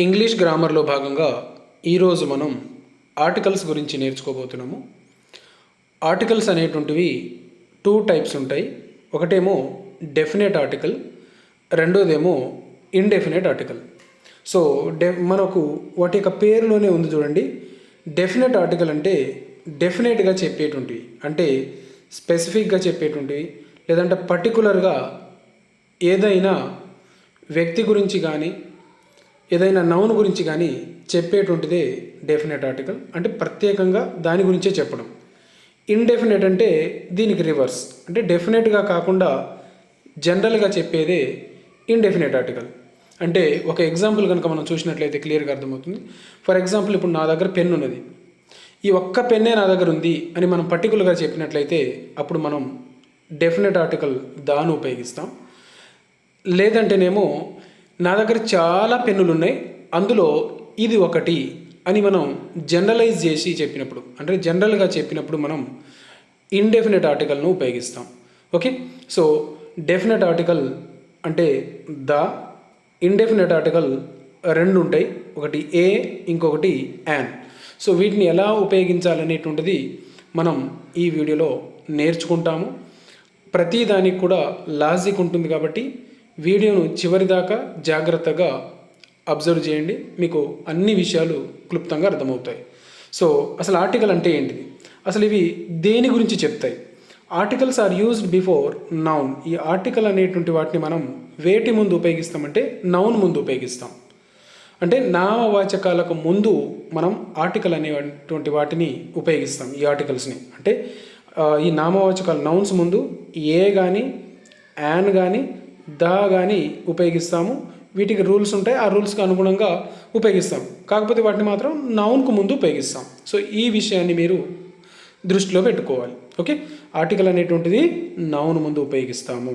English గ్రామర్లో భాగంగా ఈరోజు మనం ఆర్టికల్స్ గురించి నేర్చుకోబోతున్నాము. ఆర్టికల్స్ అనేటువంటివి 2 టైప్స్ ఉంటాయి. ఒకటేమో డెఫినెట్ ఆర్టికల్, రెండోదేమో ఇండెఫినెట్ ఆర్టికల్. సో మనకు వాటి యొక్క పేరులోనే ఉంది చూడండి. డెఫినెట్ ఆర్టికల్ అంటే డెఫినెట్గా చెప్పేటువంటివి, అంటే స్పెసిఫిక్గా చెప్పేటువంటివి, లేదంటే పర్టికులర్గా ఏదైనా వ్యక్తి గురించి కానీ ఏదైనా నౌన్ గురించి కానీ చెప్పేటువంటిదే డెఫినెట్ ఆర్టికల్, అంటే ప్రత్యేకంగా దాని గురించే చెప్పడం. ఇండెఫినెట్ అంటే దీనికి రివర్స్, అంటే డెఫినెట్గా కాకుండా జనరల్గా చెప్పేదే ఇండెఫినెట్ ఆర్టికల్. అంటే ఒక ఎగ్జాంపుల్ కనుక మనం చూసినట్లయితే క్లియర్గా అర్థమవుతుంది. ఫర్ ఎగ్జాంపుల్, ఇప్పుడు నా దగ్గర పెన్ ఉన్నది, ఈ ఒక్క పెన్నే నా దగ్గర ఉంది అని మనం పర్టికులర్గా చెప్పినట్లయితే అప్పుడు మనం డెఫినెట్ ఆర్టికల్ దాన్ని ఉపయోగిస్తాం. లేదంటేనేమో నా దగ్గర చాలా పెన్నులు ఉన్నాయి, అందులో ఇది ఒకటి అని మనం జనరలైజ్ చేసి చెప్పినప్పుడు, అంటే జనరల్గా చెప్పినప్పుడు మనం ఇండెఫినెట్ ఆర్టికల్ను ఉపయోగిస్తాం. ఓకే, సో డెఫినెట్ ఆర్టికల్ అంటే ద, ఇండెఫినెట్ ఆర్టికల్ రెండు ఉంటాయి, ఒకటి ఏ, ఇంకొకటి యాన్. సో వీటిని ఎలా ఉపయోగించాలనేటువంటిది మనం ఈ వీడియోలో నేర్చుకుంటాము. ప్రతి దానికి కూడా లాజిక్ ఉంటుంది కాబట్టి వీడియోను చివరిదాకా జాగ్రత్తగా అబ్జర్వ్ చేయండి, మీకు అన్ని విషయాలు క్లుప్తంగా అర్థమవుతాయి. సో అసలు ఆర్టికల్ అంటే ఏంటిది, అసలు ఇవి దేని గురించి చెప్తాయి? Articles are used before noun. ఈ ఆర్టికల్ అనేటువంటి వాటిని మనం వేటి ముందు ఉపయోగిస్తామంటే నౌన్ ముందు ఉపయోగిస్తాం. అంటే నామవాచకాలకు ముందు మనం ఆర్టికల్ అనేటువంటి వాటిని ఉపయోగిస్తాం. ఈ ఆర్టికల్స్ని అంటే ఈ నామవాచకాలు నౌన్స్ ముందు ఏ కానీ యాన్ కానీ దా కానీ ఉపయోగిస్తాము. వీటికి రూల్స్ ఉంటాయి, ఆ రూల్స్కి అనుగుణంగా ఉపయోగిస్తాం. కాకపోతే వాటిని మాత్రం నౌన్కు ముందు ఉపయోగిస్తాం. సో ఈ విషయాన్ని మీరు దృష్టిలో పెట్టుకోవాలి. ఓకే, ఆర్టికల్ అనేటువంటిది నౌన్ ముందు ఉపయోగిస్తాము.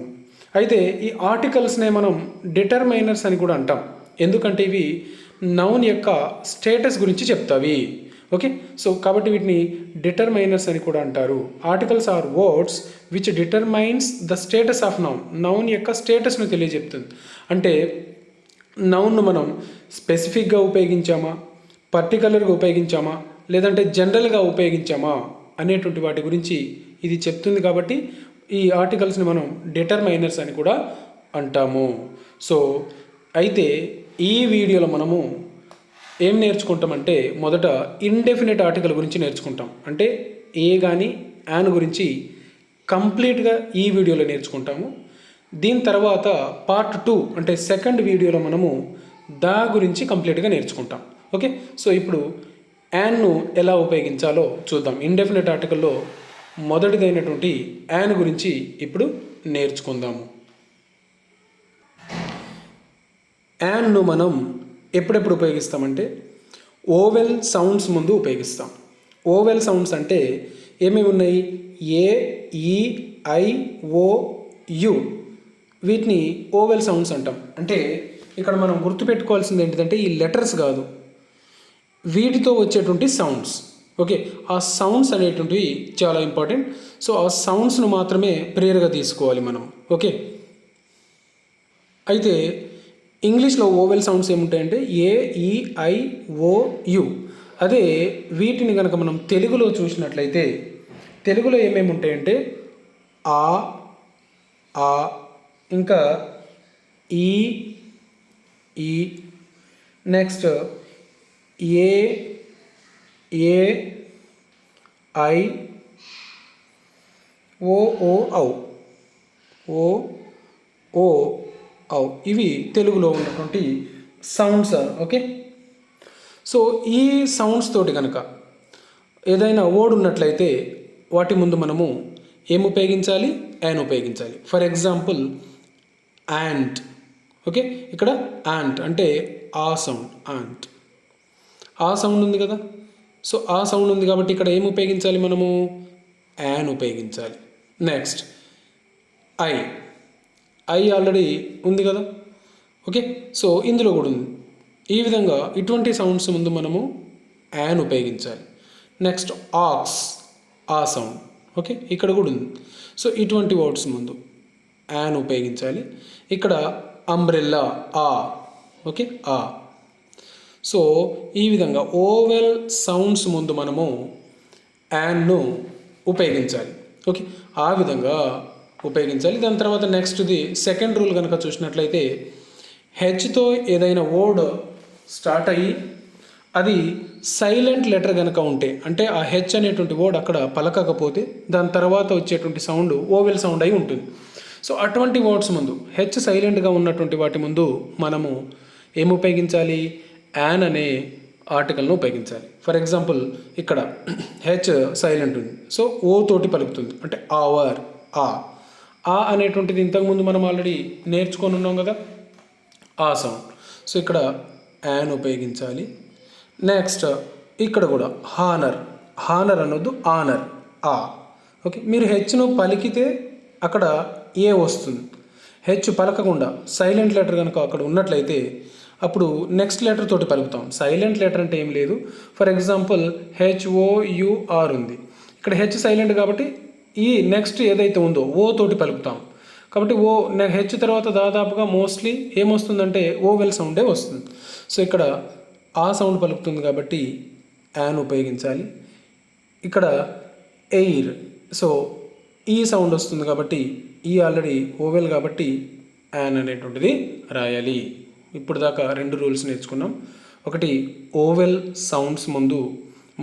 అయితే ఈ ఆర్టికల్స్నే మనం డిటర్మైనర్స్ అని కూడా అంటాం, ఎందుకంటే ఇవి నౌన్ యొక్క స్టేటస్ గురించి చెప్తావి. ఓకే, సో కాబట్టి వీటిని డిటర్మైనర్స్ అని కూడా అంటారు. Articles are words which determines the status of noun. Noun యొక్క స్టేటస్ను తెలియజెప్తుంది. అంటే నౌన్ను మనం స్పెసిఫిక్గా ఉపయోగించామా, పర్టికులర్గా ఉపయోగించామా, లేదంటే జనరల్గా ఉపయోగించామా అనేటువంటి వాటి గురించి ఇది చెప్తుంది. కాబట్టి ఈ ఆర్టికల్స్ని మనం డిటర్మైనర్స్ అని కూడా అంటాము. సో అయితే ఈ వీడియోలో మనము ఏం నేర్చుకుంటామంటే మొదట ఇండెఫినెట్ ఆర్టికల్ గురించి నేర్చుకుంటాం. అంటే ఏ కానీ యాన్ గురించి కంప్లీట్గా ఈ వీడియోలో నేర్చుకుంటాము. దీని తర్వాత పార్ట్ 2 అంటే సెకండ్ వీడియోలో మనము దా గురించి కంప్లీట్గా నేర్చుకుంటాం. ఓకే, సో ఇప్పుడు యాన్ను ఎలా ఉపయోగించాలో చూద్దాం. ఇండెఫినెట్ ఆర్టికల్లో మొదటిదైనటువంటి యాన్ గురించి ఇప్పుడు నేర్చుకుందాము. యాన్ను మనం ఎప్పుడెప్పుడు ఉపయోగిస్తామంటే ఓవెల్ సౌండ్స్ ముందు ఉపయోగిస్తాం. ఓవెల్ సౌండ్స్ అంటే ఏమేమి ఉన్నాయి? ఏ, ఈ, ఐ, ఓ, యు. వీటిని ఓవెల్ సౌండ్స్ అంటాం. అంటే ఇక్కడ మనం గుర్తుపెట్టుకోవాల్సింది ఏంటంటే ఈ లెటర్స్ కాదు, వీటితో వచ్చేటువంటి సౌండ్స్. ఓకే, ఆ సౌండ్స్ అనేటువంటివి చాలా ఇంపార్టెంట్. సో ఆ సౌండ్స్ను మాత్రమే ప్రేయర్గా తీసుకోవాలి మనం. ఓకే, అయితే ఇంగ్లీష్లో ఓవెల్ సౌండ్స్ ఏముంటాయంటే ఏ, ఈ, ఐ, ఓ, యు. అదే వీటిని కనుక మనం తెలుగులో చూసినట్లయితే తెలుగులో ఏమేమి ఉంటాయంటే ఆ, ఆ, ఇంకా ఈ, ఈ, నెక్స్ట్ ఏ, ఏ, ఐ, ఓ, ఓ, ఔ, ఓ, ఓ, ఔ. ఇవి తెలుగులో ఉన్నటువంటి సౌండ్స్. ఓకే, సో ఈ సౌండ్స్ తోటి కనుక ఏదైనా వర్డ్ ఉన్నట్లయితే వాటి ముందు మనము ఏం ఉపయోగించాలి? యాన్ ఉపయోగించాలి. For example ant. ఓకే, ఇక్కడ యాంట్ అంటే ఆ సౌండ్, యాంట్. ఆ సౌండ్ ఉంది కదా, సో ఆ సౌండ్ ఉంది కాబట్టి ఇక్కడ ఏం ఉపయోగించాలి మనము? యాన్ ఉపయోగించాలి. Next I. ఐ ఆల్రెడీ ఉంది కదా. ఓకే, సో ఇందులో కూడా ఉంది. ఈ విధంగా ఇటువంటి సౌండ్స్ ముందు మనము యాన్ ఉపయోగించాలి. నెక్స్ట్ ఆక్స్, ఆ సౌండ్. ఓకే, ఇక్కడ కూడా ఉంది. సో ఇటువంటి వర్డ్స్ ముందు యాన్ ఉపయోగించాలి. ఇక్కడ అంబ్రెల్లా, ఆ. ఓకే, ఆ. సో ఈ విధంగా ఓవెల్ సౌండ్స్ ముందు మనము యాన్ను ఉపయోగించాలి. ఓకే, ఆ విధంగా ఉపయోగించాలి. దాని తర్వాత నెక్స్ట్ది సెకండ్ రూల్ కనుక చూసినట్లయితే హెచ్తో ఏదైనా వర్డ్ స్టార్ట్ అయ్యి అది సైలెంట్ లెటర్ కనుక ఉంటే, అంటే ఆ హెచ్ అనేటువంటి వర్డ్ అక్కడ పలకకపోతే దాని తర్వాత వచ్చేటువంటి సౌండ్ ఓవెల్ సౌండ్ అయి ఉంటుంది. సో అటువంటి వర్డ్స్ ముందు హెచ్ సైలెంట్గా ఉన్నటువంటి వాటి ముందు మనము ఏమి ఉపయోగించాలి? యాన్ అనే ఆర్టికల్ను ఉపయోగించాలి. ఫర్ ఎగ్జాంపుల్ ఇక్కడ హెచ్ సైలెంట్ ఉంది, సో ఓ తోటి పలుకుతుంది, అంటే అవర్, ఆ అనేటువంటిది ఇంతకుముందు మనం ఆల్రెడీ నేర్చుకొని ఉన్నాం కదా, ఆ సౌండ్. సో ఇక్కడ యాన్ ఉపయోగించాలి. నెక్స్ట్ ఇక్కడ కూడా హానర్ అనొద్దు, ఆనర్, ఓకే. మీరు హెచ్ను పలికితే అక్కడ ఏ వస్తుంది. హెచ్ పలకకుండా సైలెంట్ లెటర్ కనుక అక్కడ ఉన్నట్లయితే అప్పుడు నెక్స్ట్ లెటర్ తోటి పలుకుతాం. సైలెంట్ లెటర్ అంటే ఏం లేదు. ఫర్ ఎగ్జాంపుల్ HOUR ఉంది, ఇక్కడ హెచ్ సైలెంట్ కాబట్టి ఈ నెక్స్ట్ ఏదైతే ఉందో ఓ తోటి పలుకుతాం. కాబట్టి హెచ్ తర్వాత దాదాపుగా మోస్ట్లీ ఏమొస్తుందంటే ఓవెల్ సౌండే వస్తుంది. సో ఇక్కడ ఆ సౌండ్ పలుకుతుంది కాబట్టి యాన్ ఉపయోగించాలి. ఇక్కడ ఎయిర్, సో ఈ సౌండ్ వస్తుంది కాబట్టి ఈ ఆల్రెడీ ఓవెల్ కాబట్టి యాన్ అనేటువంటిది రాయాలి. ఇప్పుడు దాకా 2 రూల్స్ నేర్చుకున్నాం. ఒకటి, ఓవెల్ సౌండ్స్ ముందు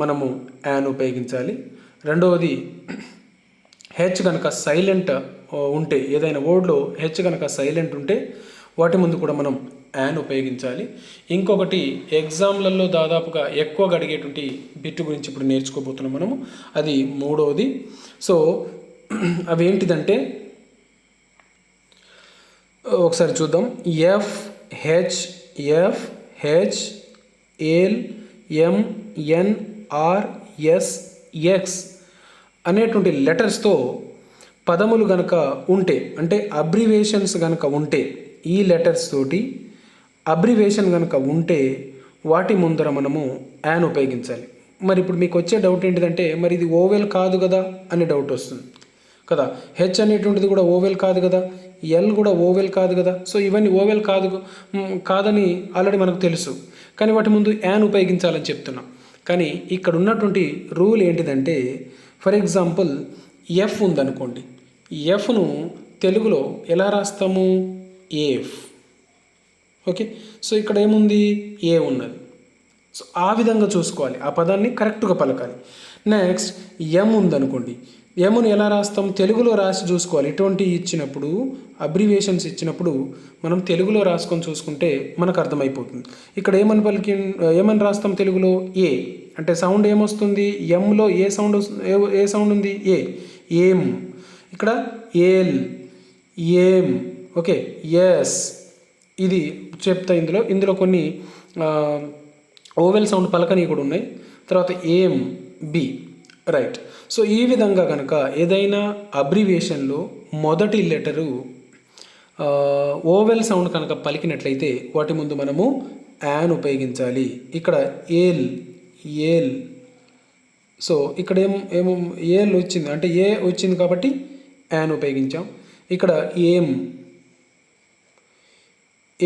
మనము యాన్ ఉపయోగించాలి. రెండవది, హెచ్ కనుక సైలెంట్ ఉంటే, ఏదైనా వర్డ్లో హెచ్ కనుక సైలెంట్ ఉంటే వాటి ముందు కూడా మనం యాన్ ఉపయోగించాలి. ఇంకొకటి, ఎగ్జామ్లలో దాదాపుగా ఎక్కువగా అడిగేటువంటి బిట్ గురించి ఇప్పుడు నేర్చుకోబోతున్నాం మనము, అది మూడవది. సో అవి ఏంటిదంటే ఒకసారి చూద్దాం. FH L M N R S X అనేటువంటి లెటర్స్తో పదములు కనుక ఉంటే, అంటే అబ్రివేషన్స్ కనుక ఉంటే, ఈ లెటర్స్ తోటి అబ్రివేషన్ కనుక ఉంటే వాటి ముందర మనము యాన్ ఉపయోగించాలి. మరి ఇప్పుడు మీకు వచ్చే డౌట్ ఏంటిదంటే, మరి ఇది ఓవెల్ కాదు కదా అనే డౌట్ వస్తుంది కదా. హెచ్ అనేటువంటిది కూడా ఓవెల్ కాదు కదా, ఎల్ కూడా ఓవెల్ కాదు కదా. సో ఇవన్నీ ఓవెల్ కాదని ఆల్రెడీ మనకు తెలుసు, కానీ వాటి ముందు యాన్ ఉపయోగించాలని చెప్తున్నాం. కానీ ఇక్కడ ఉన్నటువంటి రూల్ ఏంటిదంటే, ఫర్ ఎగ్జాంపుల్ ఎఫ్ ఉందనుకోండి, ఎఫ్ను తెలుగులో ఎలా రాస్తాము? ఏఫ్. ఓకే, సో ఇక్కడ ఏముంది? ఏ ఉన్నది. సో ఆ విధంగా చూసుకోవాలి, ఆ పదాన్ని కరెక్ట్గా పలకాలి. నెక్స్ట్ ఎం ఉందనుకోండి, ఎమును ఎలా రాస్తాం? తెలుగులో రాసి చూసుకోవాలి. ఇటువంటి ఇచ్చినప్పుడు, అబ్రివేషన్స్ ఇచ్చినప్పుడు మనం తెలుగులో రాసుకొని చూసుకుంటే మనకు అర్థమైపోతుంది. ఇక్కడ ఏమని రాస్తాం తెలుగులో? ఏ అంటే సౌండ్ ఏమొస్తుంది? ఎంలో ఏ సౌండ్ ఉంది? ఏం. ఇక్కడ ఏల్, ఏం. Okay, S. ఇది చెప్తా. ఇందులో కొన్ని ఓవెల్ సౌండ్ పలకని కూడా ఉన్నాయి. తర్వాత ఏం, బి. రైట్. సో ఈ విధంగా కనుక ఏదైనా అబ్రివేషన్లో మొదటి లెటరు ఓవెల్ సౌండ్ కనుక పలికినట్లయితే వాటి ముందు మనము యాన్ ఉపయోగించాలి. ఇక్కడ ఏల్. సో ఇక్కడ ఏమో ఏల్ వచ్చింది, అంటే ఏ వచ్చింది కాబట్టి యాన్ ఉపయోగించాం. ఇక్కడ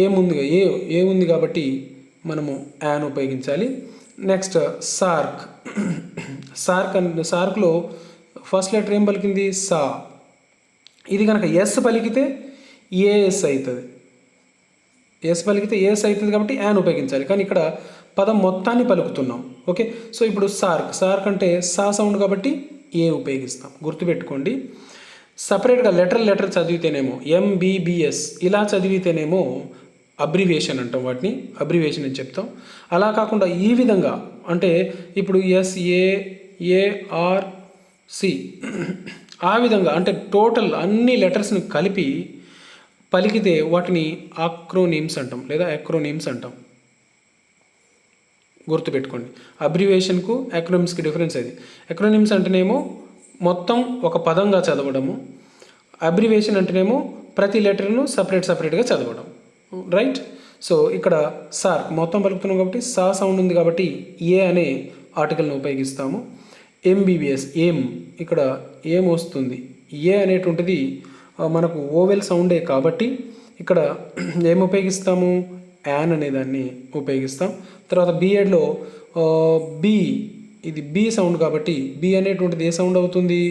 ఏముందిగా ఏముంది కాబట్టి మనము యాన్ ఉపయోగించాలి. నెక్స్ట్ సార్క్లో ఫస్ట్ లెటర్ ఏం పలికింది? సా. ఇది కనుక ఎస్ పలికితే ఏఎస్ అవుతుంది. ఎస్ పలికితే ఏఎస్ అవుతుంది కాబట్టి యాన్ ఉపయోగించాలి. కానీ ఇక్కడ పదం మొత్తాన్ని పలుకుతున్నాం. ఓకే, సో ఇప్పుడు సార్క్ అంటే సా సౌండ్ కాబట్టి ఏ ఉపయోగిస్తాం. గుర్తుపెట్టుకోండి. సపరేట్గా లెటర్ చదివితేనేమో MBBS ఇలా చదివితేనేమో అబ్రివేషన్ అంటాం, వాటిని అబ్రివేషన్ అని చెప్తాం. అలా కాకుండా ఈ విధంగా, అంటే ఇప్పుడు SAARC ఆ విధంగా, అంటే టోటల్ అన్ని లెటర్స్ని కలిపి పలికితే వాటిని ఆక్రోనిమ్స్ అంటాం, లేదా ఎక్రోనిమ్స్ అంటాం. గుర్తుపెట్టుకోండి, అబ్రివేషన్కు ఎక్రోనిమ్స్కి డిఫరెన్స్ అది. ఎక్రోనిమ్స్ అంటేనేమో మొత్తం ఒక పదంగా చదవడము, అబ్రివేషన్ అంటేనేమో ప్రతి లెటర్ను సపరేట్గా చదవడం. రైట్. సో ఇక్కడ సార్క్ మొత్తం పలుకుతున్నాం కాబట్టి సా సౌండ్ ఉంది కాబట్టి ఏ అనే ఆర్టికల్ని ఉపయోగిస్తాము. MBBS ఏం, ఇక్కడ ఏం వస్తుంది? ఏ అనేటువంటిది మనకు ఓవెల్ సౌండే కాబట్టి ఇక్కడ ఏం ఉపయోగిస్తాము? యాన్ అనే దాన్ని ఉపయోగిస్తాం. తర్వాత బిఎడ్లో బి, ఇది బి సౌండ్ కాబట్టి బి అనేటువంటిది ఏ సౌండ్ అవుతుంది?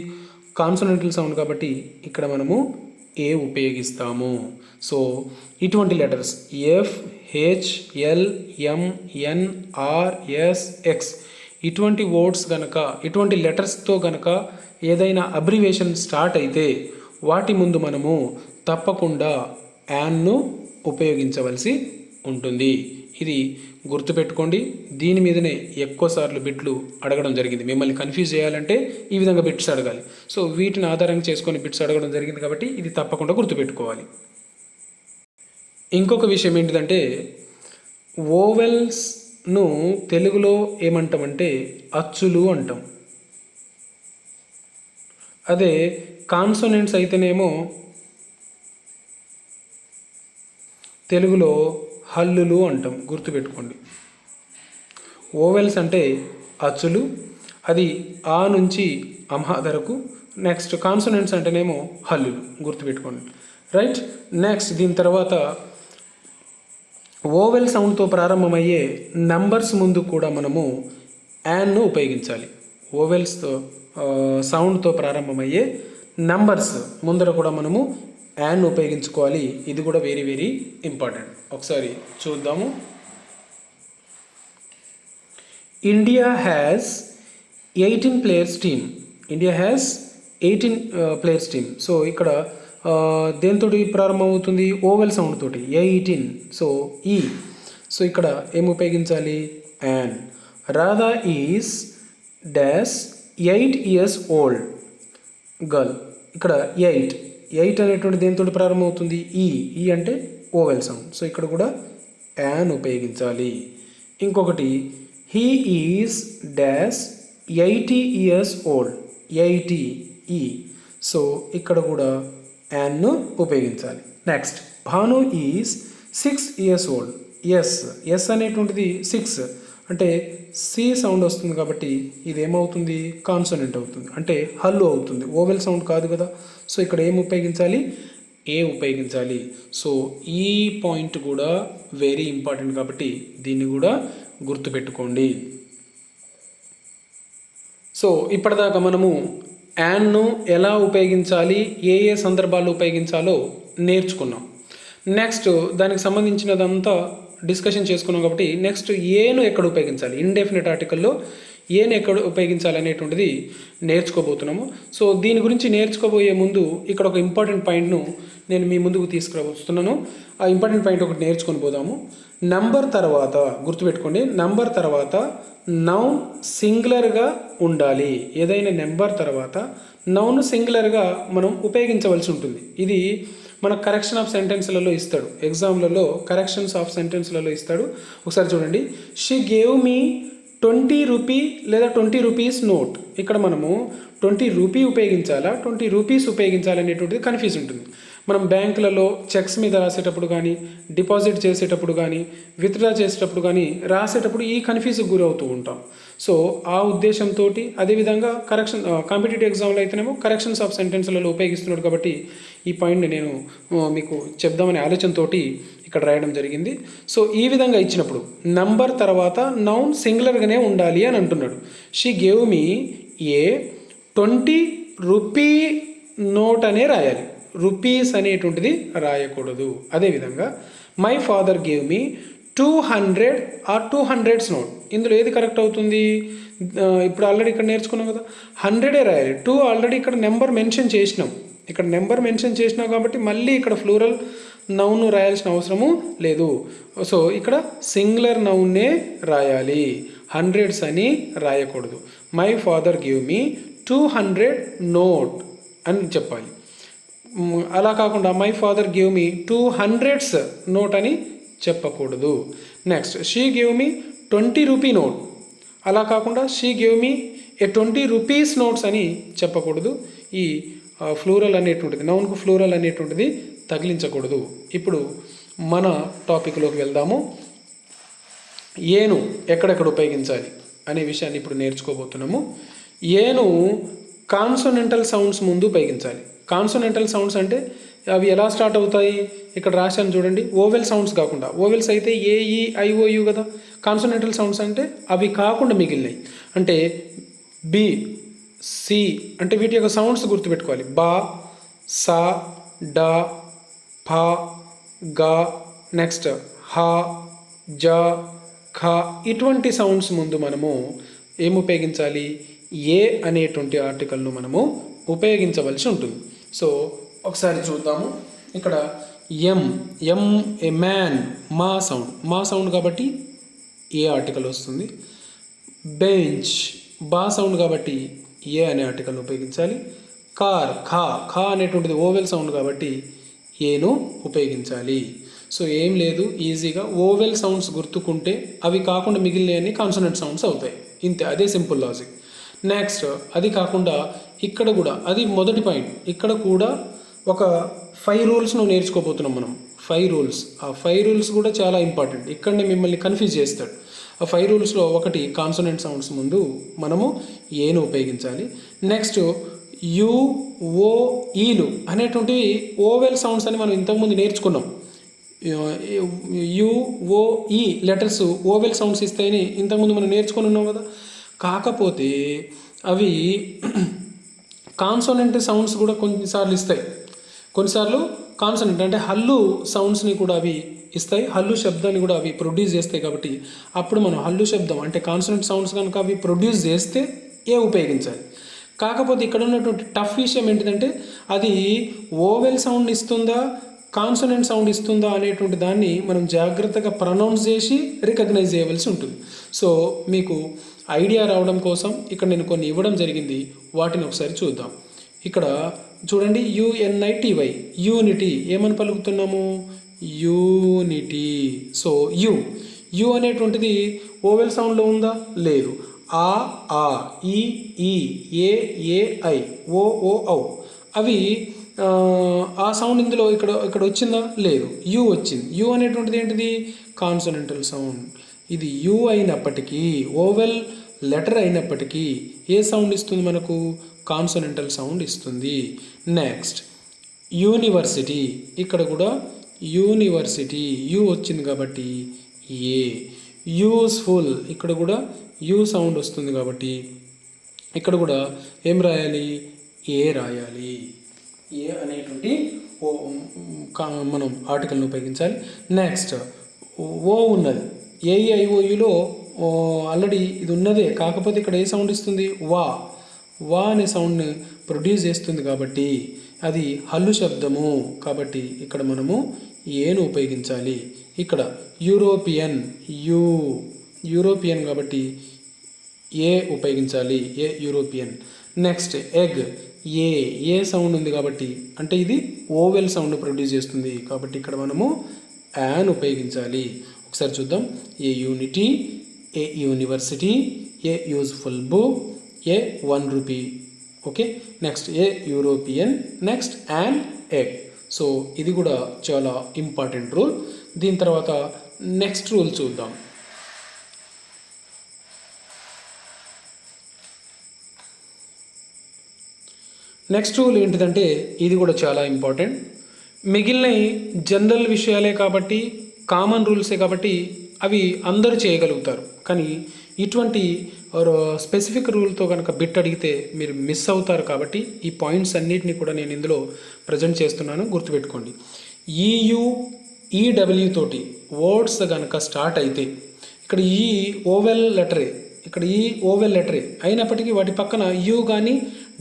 కాన్సోనెంటల్ సౌండ్ కాబట్టి ఇక్కడ మనము ఏ ఉపయోగిస్తాము. సో ఇటువంటి letters F, H, L, M, N, R, S, X ఇటువంటి వర్డ్స్ కనుక, ఇటువంటి లెటర్స్తో కనుక ఏదైనా అబ్రివేషన్ స్టార్ట్ అయితే వాటి ముందు మనము తప్పకుండా యాన్ను ఉపయోగించవలసి ఉంటుంది. ఇది గుర్తుపెట్టుకోండి. దీని మీదనే ఎక్కువసార్లు బిట్లు అడగడం జరిగింది. మిమ్మల్ని కన్ఫ్యూజ్ చేయాలంటే ఈ విధంగా బిట్స్ అడగాలి. సో వీటిని ఆధారంగా చేసుకొని బిట్స్ అడగడం జరిగింది కాబట్టి ఇది తప్పకుండా గుర్తుపెట్టుకోవాలి. ఇంకొక విషయం ఏంటిదంటే ఓవెల్స్ను తెలుగులో ఏమంటామంటే అచ్చులు అంటాం. అదే కాన్సోనెంట్స్ అయితేనేమో తెలుగులో హల్లులు అంటాం. గుర్తుపెట్టుకోండి. ఓవెల్స్ అంటే అచ్చులు, అది ఆ నుంచి అమహ వరకు. నెక్స్ట్ కాన్సోనెంట్స్ అంటేనేమో హల్లులు. గుర్తుపెట్టుకోండి. రైట్. నెక్స్ట్ దీని తర్వాత ఓవెల్ సౌండ్తో ప్రారంభమయ్యే నంబర్స్ ముందు కూడా మనము యాన్ను ఉపయోగించాలి. ఓవెల్స్తో సౌండ్తో ప్రారంభమయ్యే నంబర్స్ ముందర కూడా మనము యాన్ ఉపయోగించుకోవాలి. ఇది కూడా వెరీ వెరీ ఇంపార్టెంట్. ఒకసారి చూద్దాము. India has 18 players team. India has 18 players team. So ఇక్కడ దేంతో ప్రారంభం అవుతుంది? ఓవెల్ సౌండ్ తోటి 18. సో ఈ. సో ఇక్కడ ఏం ఉపయోగించాలి? An. Radha is dash 8 years old girl. ఇక్కడ 8 అనేటువంటి దేంతో ప్రారంభం అవుతుంది? ఈ అంటే ఓవెల్ సౌండ్. సో ఇక్కడ కూడా యాన్ ఉపయోగించాలి. ఇంకొకటి he is dash 80 years old. 80 E. So ఇక్కడ కూడా యాన్ను ఉపయోగించాలి. Next Bhanu is 6 years old. S అనేటువంటిది 6 అంటే సి సౌండ్ వస్తుంది కాబట్టి ఇది ఏమవుతుంది? కాన్సోనెంట్ అవుతుంది, అంటే హల్లు అవుతుంది. ఓవెల్ సౌండ్ కాదు కదా. సో ఇక్కడ ఏం ఉపయోగించాలి? ఏ ఉపయోగించాలి. సో ఈ పాయింట్ కూడా వెరీ ఇంపార్టెంట్ కాబట్టి దీన్ని కూడా గుర్తుపెట్టుకోండి. సో ఇప్పటిదాకా మనము యాన్ను ఎలా ఉపయోగించాలి, ఏ ఏ సందర్భాల్లో ఉపయోగించాలో నేర్చుకున్నాం. నెక్స్ట్ దానికి సంబంధించినదంతా డిస్కషన్ చేసుకున్నాం కాబట్టి నెక్స్ట్ ఏను ఎక్కడ ఉపయోగించాలి, ఇండెఫినెట్ ఆర్టికల్లో ఏను ఎక్కడ ఉపయోగించాలి అనేటువంటిది నేర్చుకోబోతున్నాము. సో దీని గురించి నేర్చుకోబోయే ముందు ఇక్కడ ఒక ఇంపార్టెంట్ పాయింట్ను నేను మీ ముందుకు తీసుకురావస్తున్నాను. ఆ ఇంపార్టెంట్ పాయింట్ ఒకటి నేర్చుకొని పోదాము. నంబర్ తర్వాత గుర్తుపెట్టుకోండి, నంబర్ తర్వాత నౌన్ సింగులర్గా ఉండాలి. ఏదైనా నెంబర్ తర్వాత నౌన్ సింగులర్గా మనం ఉపయోగించవలసి ఉంటుంది. ఇది మన కరెక్షన్ ఆఫ్ సెంటెన్స్లలో ఇస్తాడు. ఎగ్జామ్లలో కరెక్షన్స్ ఆఫ్ సెంటెన్స్లలో ఇస్తాడు. ఒకసారి చూడండి. షీ గేవ్ మీ 20 రూపీ లేదా 20 రూపీస్ నోట్. ఇక్కడ మనము 20 రూపీ ఉపయోగించాలా 20 రూపీస్ ఉపయోగించాలనేటువంటిది కన్ఫ్యూజ్ ఉంటుంది. మనం బ్యాంకులలో చెక్స్ మీద రాసేటప్పుడు కానీ, డిపాజిట్ చేసేటప్పుడు కానీ, విత్డ్రా చేసేటప్పుడు కానీ రాసేటప్పుడు ఈ కన్ఫ్యూజ్కి గురవుతూ ఉంటాం. సో ఆ ఉద్దేశంతో అదేవిధంగా కాంపిటేటివ్ ఎగ్జామ్లో అయితేనేమో కరెక్షన్స్ ఆఫ్ సెంటెన్స్లలో ఉపయోగిస్తున్నాడు కాబట్టి ఈ పాయింట్ని నేను మీకు చెప్దామనే ఆలోచనతో ఇక్కడ రాయడం జరిగింది. సో ఈ విధంగా ఇచ్చినప్పుడు నంబర్ తర్వాత నౌన్ సింగులర్గానే ఉండాలి అని అంటున్నాడు. She gave me a 20 rupee note అనే రాయాలి, రూపీస్ అనేటువంటిది రాయకూడదు. అదేవిధంగా my father gave me 200 or 200s note. ఇందులో ఏది కరెక్ట్ అవుతుంది? ఇప్పుడు ఆల్రెడీ ఇక్కడ నేర్చుకున్నాం కదా, 100 రాయాలి. 2 ఆల్రెడీ ఇక్కడ నెంబర్ మెన్షన్ చేసినాం. ఇక్కడ నెంబర్ మెన్షన్ చేసినాం కాబట్టి మళ్ళీ ఇక్కడ ఫ్లూరల్ నౌన్ రాయాల్సిన అవసరము లేదు. సో ఇక్కడ సింగులర్ నౌన్నే రాయాలి, 100s అని రాయకూడదు. My father give me 200 note అని చెప్పాలి. అలా కాకుండా my father give me 200s note అని చెప్పకూడదు. Next she give me 20 rupee note. అలా కాకుండా she give me a 20 rupees notes అని చెప్పకూడదు. ఈ ఫ్లూరల్ అనేటువంటిది, నౌన్కు ఫ్లూరల్ అనేటువంటిది తగిలించకూడదు. ఇప్పుడు మన టాపిక్లోకి వెళ్దాము. ఏను ఎక్కడెక్కడ ఉపయోగించాలి అనే విషయాన్ని ఇప్పుడు నేర్చుకోబోతున్నాము. ఏను కాన్సోనెంటల్ సౌండ్స్ ముందు ఉపయోగించాలి. కాన్సోనెంటల్ సౌండ్స్ అంటే అవి ఎలా స్టార్ట్ అవుతాయి? ఇక్కడ రాశాను చూడండి. ఓవెల్ సౌండ్స్ కాకుండా, ఓవెల్స్ అయితే AEIOU కదా. కాన్సోనెంటల్ సౌండ్స్ అంటే అవి కాకుండా మిగిలినవి. అంటే బి, సి, అంటే వీటి యొక్క సౌండ్స్ గుర్తుపెట్టుకోవాలి. బా, సా, డా, ఫా, గా, నెక్స్ట్ హా, జా, ఖా. ఇటువంటి సౌండ్స్ ముందు మనము ఏం ఉపయోగించాలి? ఏ అనేటువంటి ఆర్టికల్ను మనము ఉపయోగించవలసి ఉంటుంది. సో ఒకసారి చూద్దాము. ఇక్కడ ఎం ఏ మ్యాన్, మా సౌండ్ కాబట్టి ఏ ఆర్టికల్ వస్తుంది. బెంచ్ బా సౌండ్ కాబట్టి ఏ అనే ఆర్టికల్ ఉపయోగించాలి. కార్ ఖా అనేటువంటిది ఓవెల్ సౌండ్ కాబట్టి ఏను ఉపయోగించాలి. సో ఏం లేదు, ఈజీగా ఓవెల్ సౌండ్స్ గుర్తుకుంటే అవి కాకుండా మిగిలినవన్నీ కాన్సోనెంట్ సౌండ్స్ అవుతాయి. ఇంతే, అదే సింపుల్ లాజిక్. నెక్స్ట్ అది కాకుండా ఇక్కడ కూడా అది మొదటి పాయింట్. ఇక్కడ కూడా ఒక 5 రూల్స్ను నేర్చుకోబోతున్నాం మనం. 5 రూల్స్. ఆ 5 రూల్స్ కూడా చాలా ఇంపార్టెంట్. ఇక్కడనే మిమ్మల్ని కన్ఫ్యూజ్ చేస్తాడు. ఆ 5 రూల్స్లో ఒకటి కాన్సోనెంట్ సౌండ్స్ ముందు మనము ఏను ఉపయోగించాలి. నెక్స్ట్ UOEలు అనేటువంటివి ఓవెల్ సౌండ్స్ అని మనం ఇంతకుముందు నేర్చుకున్నాం. UOE లెటర్స్ ఓవెల్ సౌండ్స్ ఇస్తాయని ఇంతకుముందు మనం నేర్చుకొని ఉన్నాం కదా. కాకపోతే అవి కాన్సోనెంట్ సౌండ్స్ కూడా కొన్నిసార్లు ఇస్తాయి. కొన్నిసార్లు కాన్సోనెంట్ అంటే హల్లు సౌండ్స్ని కూడా అవి ఇస్తాయి. హల్లు శబ్దాన్ని కూడా అవి ప్రొడ్యూస్ చేస్తాయి. కాబట్టి అప్పుడు మనం హల్లు శబ్దం అంటే కాన్సోనెంట్ సౌండ్స్ కనుక అవి ప్రొడ్యూస్ చేస్తే ఏ ఉపయోగించాలి. కాకపోతే ఇక్కడ ఉన్నటువంటి టఫ్ విషయం ఏంటిదంటే అది ఓవెల్ సౌండ్ ఇస్తుందా, కాన్సోనెంట్ సౌండ్ ఇస్తుందా అనేటువంటి దాన్ని మనం జాగ్రత్తగా ప్రొనౌన్స్ చేసి రికగ్నైజ్ చేయవలసి ఉంటుంది. సో మీకు ఐడియా రావడం కోసం ఇక్కడ నేను కొన్ని ఇవ్వడం జరిగింది. వాటిని ఒకసారి చూద్దాం. ఇక్కడ చూడండి, UNITY యూనిటీ ఏమని పలుకుతున్నాము? యూనిటీ. సో యు అనేటువంటిది ఓవెల్ సౌండ్లో ఉందా? లేదు. ఆ, ఈ, ఏ, ఐ, ఓ, ఔ అవి ఆ సౌండ్ ఇందులో ఇక్కడ వచ్చిందా? లేదు. యు వచ్చింది. యు అనేటువంటిది ఏంటిది? కాన్సోనెంటల్ సౌండ్. ఇది యు అయినప్పటికీ, ఓవెల్ లెటర్ అయినప్పటికీ ఏ సౌండ్ ఇస్తుంది మనకు? కాన్సోనెంటల్ సౌండ్ ఇస్తుంది. Next university. ఇక్కడ కూడా యూనివర్సిటీ యు వచ్చింది కాబట్టి ఏ. యూస్ఫుల్ ఇక్కడ కూడా యు సౌండ్ వస్తుంది కాబట్టి ఇక్కడ కూడా ఏం రాయాలి? ఏ రాయాలి. ఏ అనేటువంటి మనం ఆర్టికల్ని ఉపయోగించాలి. నెక్స్ట్ ఓ ఉన్నది. AEIOUలో ఆల్రెడీ ఇది ఉన్నదే. కాకపోతే ఇక్కడ ఏ సౌండ్ ఇస్తుంది? వా అనే సౌండ్ని ప్రొడ్యూస్ చేస్తుంది కాబట్టి అది హల్లు శబ్దము. కాబట్టి ఇక్కడ మనము ఏను ఉపయోగించాలి. ఇక్కడ యూరోపియన్ కాబట్టి ఏ ఉపయోగించాలి. ఏ యూరోపియన్. నెక్స్ట్ ఎగ్ ఏ సౌండ్ ఉంది కాబట్టి అంటే ఇది ఓవెల్ సౌండ్ ప్రొడ్యూస్ చేస్తుంది కాబట్టి ఇక్కడ మనము యాన్ ఉపయోగించాలి. ఒకసారి చూద్దాం. A unity, a university, a useful book, a 1 rupee. Okay. Next a European, next an egg. So ఇది కూడా చాలా ఇంపార్టెంట్ రూల్. దీని తర్వాత నెక్స్ట్ రూల్ చూద్దాం. నెక్స్ట్ రూల్ ఏంటిదంటే ఇది కూడా చాలా ఇంపార్టెంట్. మిగిలిన జనరల్ విషయాలే కాబట్టి, కామన్ రూల్సే కాబట్టి అవి అందరూ చేయగలుగుతారు. కానీ ఇటువంటి స్పెసిఫిక్ రూల్తో కనుక బిట్ అడిగితే మీరు మిస్ అవుతారు. కాబట్టి ఈ పాయింట్స్ అన్నిటిని కూడా నేను ఇందులో ప్రజెంట్ చేస్తున్నాను, గుర్తుపెట్టుకోండి. EUEW తోటి వర్డ్స్ కనుక స్టార్ట్ అయితే ఇక్కడ ఈ ఓవెల్ లెటరే, ఇక్కడ ఈ ఓవెల్ లెటరే అయినప్పటికీ వాటి పక్కన యూ కానీ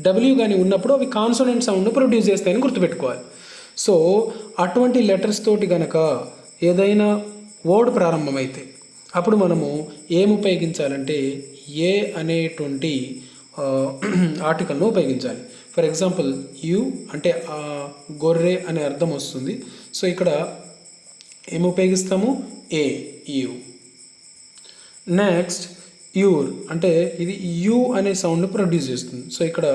డబ్ల్యూ కానీ ఉన్నప్పుడు అవి కాన్సోనెంట్ సౌండ్ను ప్రొడ్యూస్ చేస్తాయని గుర్తుపెట్టుకోవాలి. సో అటువంటి లెటర్స్ తోటి కనుక ఏదైనా వర్డ్ ప్రారంభమైతే అప్పుడు మనము ఏం ఉపయోగించాలంటే ఏ అనేటువంటి ఆర్టికల్ను ఉపయోగించాలి. ఫర్ ఎగ్జాంపుల్ యు అంటే గొర్రె అనే అర్థం వస్తుంది. సో ఇక్కడ ఏం ఉపయోగిస్తాము? ఏ, యు. నెక్స్ట్ యూర్ అంటే ఇది యు అనే సౌండ్ను ప్రొడ్యూస్ చేస్తుంది. సో ఇక్కడ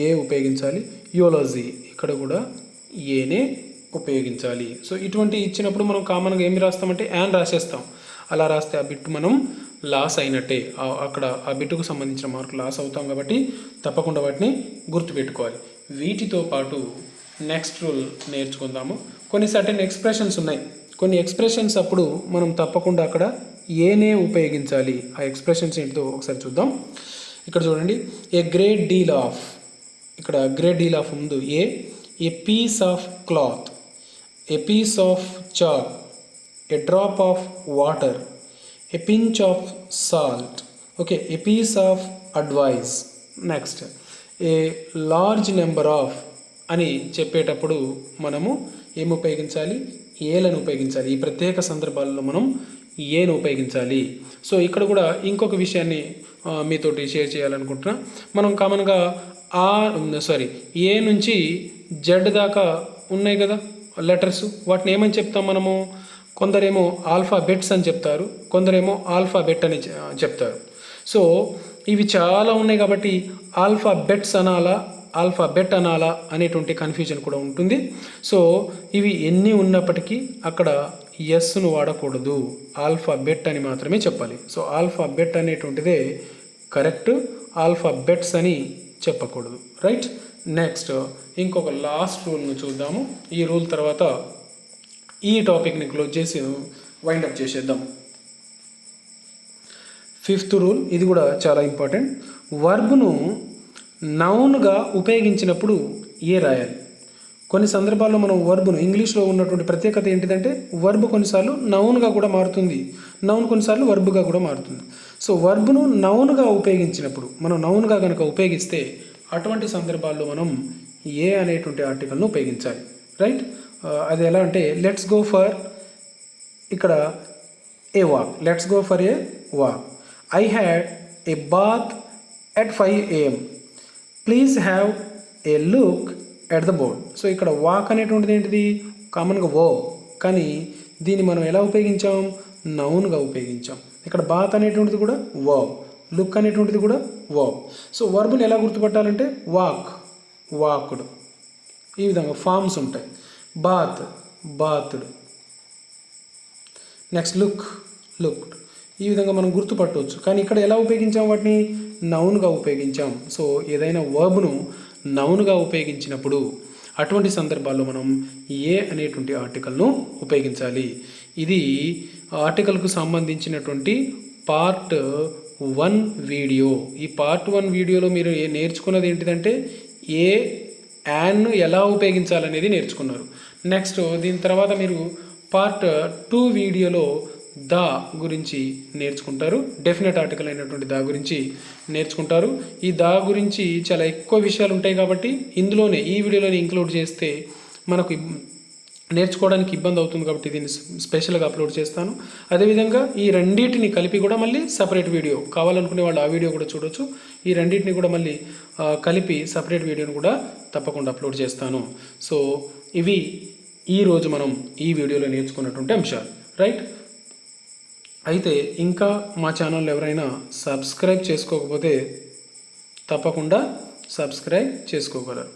ఏ ఉపయోగించాలి. యూలాజీ ఇక్కడ కూడా ఏనే ఉపయోగించాలి. సో ఇటువంటి ఇచ్చినప్పుడు మనం కామన్గా ఏమి రాస్తామంటే యాన్ రాసేస్తాం. అలా రాస్తే ఆ బిట్ మనం లాస్ అయినట్టే. అక్కడ ఆ బిట్టుకు సంబంధించిన మార్కు లాస్ అవుతాం కాబట్టి తప్పకుండా వాటిని గుర్తుపెట్టుకోవాలి. వీటితో పాటు నెక్స్ట్ రూల్ నేర్చుకుందాము. కొన్ని సర్టెన్ ఎక్స్ప్రెషన్స్ ఉన్నాయి. కొన్ని ఎక్స్ప్రెషన్స్ అప్పుడు మనం తప్పకుండా అక్కడ ఏనే ఉపయోగించాలి. ఆ ఎక్స్ప్రెషన్స్ ఏంటో ఒకసారి చూద్దాం. ఇక్కడ చూడండి, ఏ గ్రేట్ డీల్ ఆఫ్, ఇక్కడ గ్రేట్ డీల్ ఆఫ్ ముందు a piece of cloth, a piece of chalk, a drop of water, a pinch of salt, okay, a piece of advice. Next, a large number of అని చెప్పేటప్పుడు మనము ఏమి ఉపయోగించాలి? ఏలను ఉపయోగించాలి. ఈ ప్రత్యేక సందర్భాల్లో మనం ఏను ఉపయోగించాలి. సో ఇక్కడ కూడా ఇంకొక విషయాన్ని మీతోటి షేర్ చేయాలనుకుంటున్నా. మనం కామన్గా ఏ నుంచి జెడ్ దాకా ఉన్నాయి కదా లెటర్స్, వాటిని ఏమని చెప్తాం మనము? కొందరేమో ఆల్ఫాబెట్స్ అని చెప్తారు, కొందరేమో ఆల్ఫాబెట్ అని చెప్తారు. సో ఇవి చాలా ఉన్నాయి కాబట్టి ఆల్ఫాబెట్స్ అనాలా, ఆల్ఫాబెట్ అనాలా అనేటువంటి కన్ఫ్యూజన్ కూడా ఉంటుంది. సో ఇవి ఎన్ని ఉన్నప్పటికీ అక్కడ ఎస్ను వాడకూడదు, ఆల్ఫాబెట్ అని మాత్రమే చెప్పాలి. సో ఆల్ఫాబెట్ అనేటువంటిదే కరెక్ట్, ఆల్ఫాబెట్స్ అని చెప్పకూడదు. రైట్. నెక్స్ట్ ఇంకొక లాస్ట్ రూల్ను చూద్దాము. ఈ రూల్ తర్వాత ఈ టాపిక్ని క్లోజ్ చేసి వైండప్ చేసేద్దాం. 5th రూల్, ఇది కూడా చాలా ఇంపార్టెంట్. వర్బ్ను నౌన్గా ఉపయోగించినప్పుడు ఏ రాయాలి? కొన్ని సందర్భాల్లో మనం వర్బ్ను, ఇంగ్లీష్లో ఉన్నటువంటి ప్రత్యేకత ఏంటిదంటే వర్బ్ కొన్నిసార్లు నౌన్గా కూడా మారుతుంది, నౌన్ కొన్నిసార్లు వర్బ్గా కూడా మారుతుంది. సో వర్బ్ను నౌన్గా ఉపయోగించినప్పుడు, మనం నౌన్గా కనుక ఉపయోగిస్తే అటువంటి సందర్భాల్లో మనం ఏ అనేటువంటి ఆర్టికల్ను ఉపయోగించాలి. రైట్. అది ఎలా అంటే లెట్స్ గో ఫర్, ఇక్కడ a walk, let's go for a walk. I had a bath at 5 AM. Please have a look at the board. So ఇక్కడ వాక్ అనేటువంటిది ఏంటిది? కామన్గా వర్బ్, కానీ దీన్ని మనం ఎలా ఉపయోగించాం? నౌన్గా ఉపయోగించాం. ఇక్కడ బాత్ అనేటువంటిది కూడా వర్బ్, లుక్ అనేటువంటిది కూడా వర్బ్. సో వర్బ్ని ఎలా గుర్తుపట్టాలంటే వాక్, వాక్డ్, ఈ విధంగా ఫామ్స్ ఉంటాయి. Bath, bathed. Next look, looked. ఈ విధంగా మనం గుర్తుపట్టవచ్చు. కానీ ఇక్కడ ఎలా ఉపయోగించాం? వాటిని నౌన్గా ఉపయోగించాం. సో ఏదైనా వర్బ్ను నౌన్గా ఉపయోగించినప్పుడు అటువంటి సందర్భాల్లో మనం ఏ అనేటువంటి ఆర్టికల్ను ఉపయోగించాలి. ఇది ఆర్టికల్కు సంబంధించినటువంటి పార్ట్ 1 వీడియో. ఈ పార్ట్ 1 వీడియోలో మీరు నేర్చుకున్నది ఏంటిదంటే ఏ యాన్ను ఎలా ఉపయోగించాలనేది నేర్చుకున్నారు. నెక్స్ట్ దీని తర్వాత మీరు పార్ట్ 2 వీడియోలో దా గురించి నేర్చుకుంటారు. డెఫినెట్ ఆర్టికల్ అయినటువంటి దా గురించి నేర్చుకుంటారు. ఈ దా గురించి చాలా ఎక్కువ విషయాలు ఉంటాయి కాబట్టి ఇందులోనే, ఈ వీడియోలోనే ఇంక్లూడ్ చేస్తే మనకు నేర్చుకోవడానికి ఇబ్బంది అవుతుంది కాబట్టి దీన్ని స్పెషల్గా అప్లోడ్ చేస్తాను. అదేవిధంగా ఈ రెండింటిని కలిపి కూడా మళ్ళీ సపరేట్ వీడియో, కావాలనుకునే వాళ్ళు ఆ వీడియో కూడా చూడొచ్చు. ఈ రెండింటిని కూడా మళ్ళీ కలిపి సపరేట్ వీడియోని కూడా తప్పకుండా అప్లోడ్ చేస్తాను. సో ఇవి ఈరోజు మనం ఈ వీడియోలో నేర్చుకున్నటువంటి అంశాలు. రైట్. అయితే ఇంకా మా ఛానల్ ఎవరైనా సబ్స్క్రైబ్ చేసుకోకపోతే తప్పకుండా సబ్స్క్రైబ్ చేసుకోగలరు.